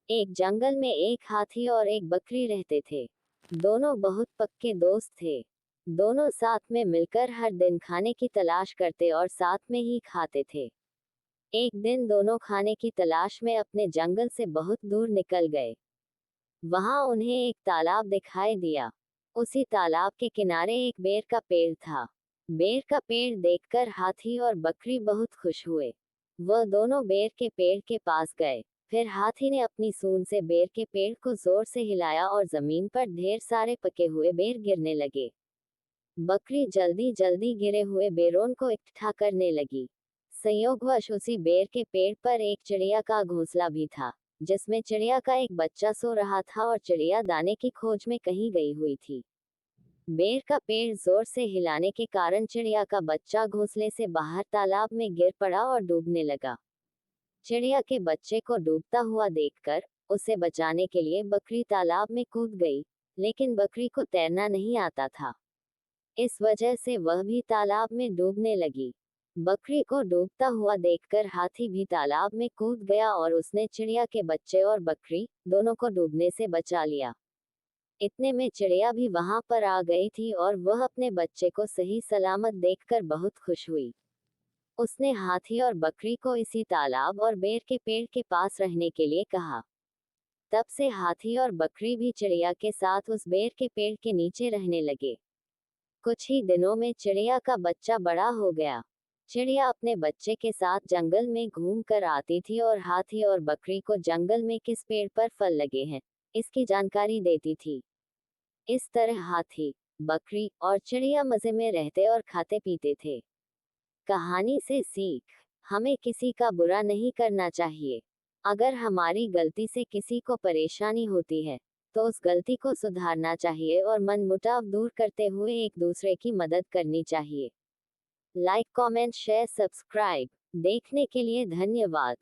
एक जंगल में एक हाथी और एक बकरी रहते थे। दोनों बहुत पक्के दोस्त थे। दोनों साथ में मिलकर हर दिन खाने की तलाश करते और साथ में ही खाते थे। एक दिन दोनों खाने की तलाश में अपने जंगल से बहुत दूर निकल गए। वहां उन्हें एक तालाब दिखाई दिया। उसी तालाब के किनारे एक बेर का पेड़ था। बेर का पेड़ देखकर हाथी और बकरी बहुत खुश हुए। वह दोनों बेर के पेड़ के पास गए। फिर हाथी ने अपनी सूंड से बेर के पेड़ को जोर से हिलाया और जमीन पर ढेर सारे पके हुए बेर गिरने लगे। बकरी जल्दी जल्दी गिरे हुए बेरों को इकट्ठा करने लगी। संयोगवश उसी बेर के पेड़ पर एक चिड़िया का घोंसला भी था, जिसमें चिड़िया का एक बच्चा सो रहा था और चिड़िया दाने की खोज में कहीं गई हुई थी। बेर का पेड़ जोर से हिलाने के कारण चिड़िया का बच्चा घोंसले से बाहर तालाब में गिर पड़ा और डूबने लगा। चिड़िया के बच्चे को डूबता हुआ देखकर उसे बचाने के लिए बकरी तालाब में कूद गई, लेकिन बकरी को तैरना नहीं आता था। इस वजह से वह भी तालाब में डूबने लगी। बकरी को डूबता हुआ देखकर हाथी भी तालाब में कूद गया और उसने चिड़िया के बच्चे और बकरी दोनों को डूबने से बचा लिया। इतने में चिड़िया भी वहां पर आ गई थी और वह अपने बच्चे को सही सलामत देखकर बहुत खुश हुई। उसने हाथी और बकरी को इसी तालाब और बेर के पेड़ के पास रहने के लिए कहा। तब से हाथी और बकरी भी चिड़िया के साथ उस बेर के पेड़ के नीचे रहने लगे। कुछ ही दिनों में चिड़िया का बच्चा बड़ा हो गया। चिड़िया अपने बच्चे के साथ जंगल में घूम कर आती थी और हाथी और बकरी को जंगल में किस पेड़ पर फल लगे हैं, इसकी जानकारी देती थी। इस तरह हाथी, बकरी और चिड़िया मजे में रहते और खाते पीते थे। कहानी से सीख: हमें किसी का बुरा नहीं करना चाहिए। अगर हमारी गलती से किसी को परेशानी होती है, तो उस गलती को सुधारना चाहिए और मनमुटाव दूर करते हुए एक दूसरे की मदद करनी चाहिए। Like, comment, share, subscribe. देखने के लिए धन्यवाद।